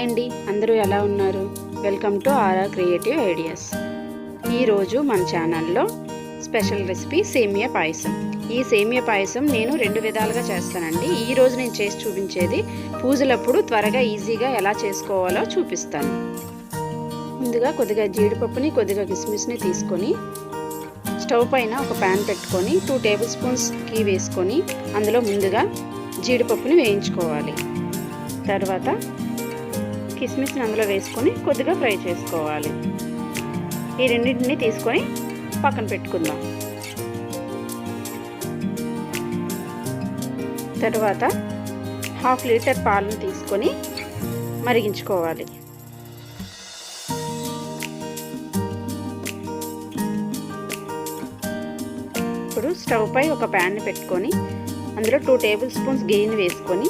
Hi అండి, అందరూ ఎలా ఉన్నారు? Welcome to RR creative ideas. ఈరోజు మన ఛానల్లో స్పెషల్ రెసిపీ సేమియా పాయసం. ఈ సేమియా పాయసం నేను 2 విధాలుగా చేస్తానండి. ఈరోజు నేను చేసి చూపించేది పూజలప్పుడు త్వరగా ఈజీగా ఎలా చేసుకోవాలో చూపిస్తాను. ముందుగా కొద్దిగా జీడిపప్పుని, కొద్దిగా కిస్మిస్ని తీసుకొని స్టవ్ పైన ఒక ప్యాన్ పెట్టుకొని 2 టేబుల్ స్పూన్స్ గీ వేసుకొని అందులో ముందుగా జీడిపప్పుని వేయించుకోవాలి. తర్వాత కిస్మిస్ని అందులో వేసుకొని కొద్దిగా ఫ్రై చేసుకోవాలి. ఈ రెండింటిని తీసుకొని పక్కన పెట్టుకుందాం. తర్వాత 1/2 లీటర్ పాలను తీసుకొని మరిగించుకోవాలి. ఇప్పుడు స్టవ్ పై ఒక ప్యాన్ని పెట్టుకొని అందులో 2 టేబుల్ స్పూన్స్ గీని వేసుకొని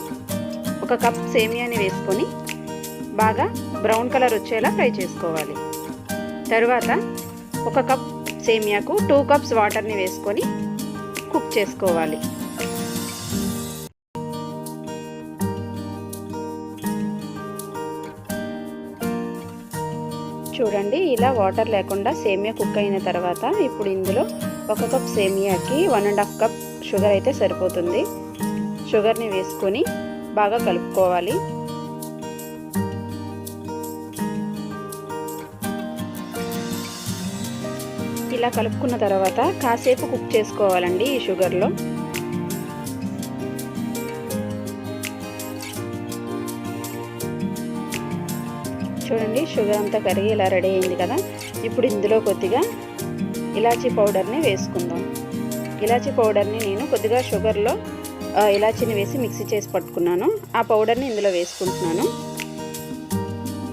1 కప్ సేమియాని వేసుకొని బాగా బ్రౌన్ కలర్ వచ్చేలా ఫ్రై చేసుకోవాలి. తర్వాత 1 కప్ సేమియాకు 2 కప్స్ వాటర్ని వేసుకొని కుక్ చేసుకోవాలి. చూడండి, ఇలా వాటర్ లేకుండా సేమియా కుక్ అయిన తర్వాత ఇప్పుడు ఇందులో 1 కప్ సేమియాకి 1.5 కప్ షుగర్ అయితే సరిపోతుంది. షుగర్ని వేసుకొని బాగా కలుపుకోవాలి. ఇలా కలుపుకున్న తర్వాత కాసేపు కుక్ చేసుకోవాలండి ఈ షుగర్లో. చూడండి, షుగర్ అంతా కరిగి ఇలా రెడీ అయింది కదా. ఇప్పుడు ఇందులో కొద్దిగా ఇలాచీ పౌడర్ని వేసుకుందాం. ఇలాచీ పౌడర్ని నేను కొద్దిగా షుగర్లో ఇలాచీని వేసి మిక్సీ చేసి పట్టుకున్నాను. ఆ పౌడర్ని ఇందులో వేసుకుంటున్నాను.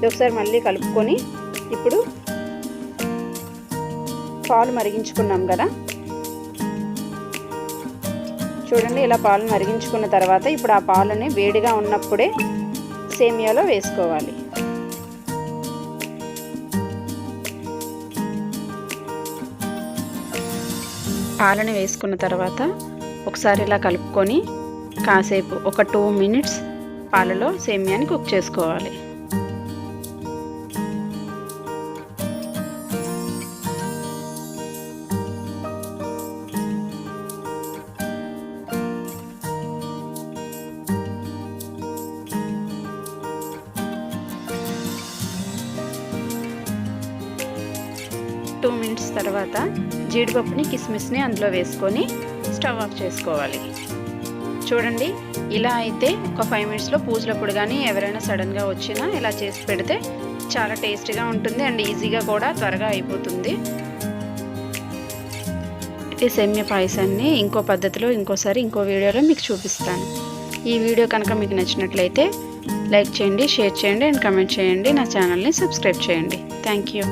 ఒకసారి మళ్ళీ కలుపుకొని ఇప్పుడు పాలు మరిగించుకున్నాం కదా. చూడండి, ఇలా పాలు మరిగించుకున్న తర్వాత ఇప్పుడు ఆ పాలని వేడిగా ఉన్నప్పుడే సేమియాలో వేసుకోవాలి. పాలని వేసుకున్న తర్వాత ఒకసారి ఇలా కలుపుకొని కాసేపు ఒక 2 మినిట్స్ పాలలో సేమియాని కుక్ చేసుకోవాలి. టూ మినిట్స్ తర్వాత జీడిపప్పుని, కిస్మిస్ని అందులో వేసుకొని స్టవ్ ఆఫ్ చేసుకోవాలి. చూడండి, ఇలా అయితే ఒక 5 మినిట్స్లో పూజలప్పుడు కానీ ఎవరైనా సడన్గా వచ్చినా ఇలా చేసి పెడితే చాలా టేస్టీగా ఉంటుంది అండ్ ఈజీగా కూడా త్వరగా అయిపోతుంది. ఈ సేమియా పాయసాన్ని ఇంకో పద్ధతిలో ఇంకోసారి ఇంకో వీడియోలో మీకు చూపిస్తాను. ఈ వీడియో కనుక మీకు నచ్చినట్లయితే లైక్ చేయండి, షేర్ చేయండి అండ్ కామెంట్ చేయండి. నా ఛానల్ని సబ్స్క్రైబ్ చేయండి. Thank you.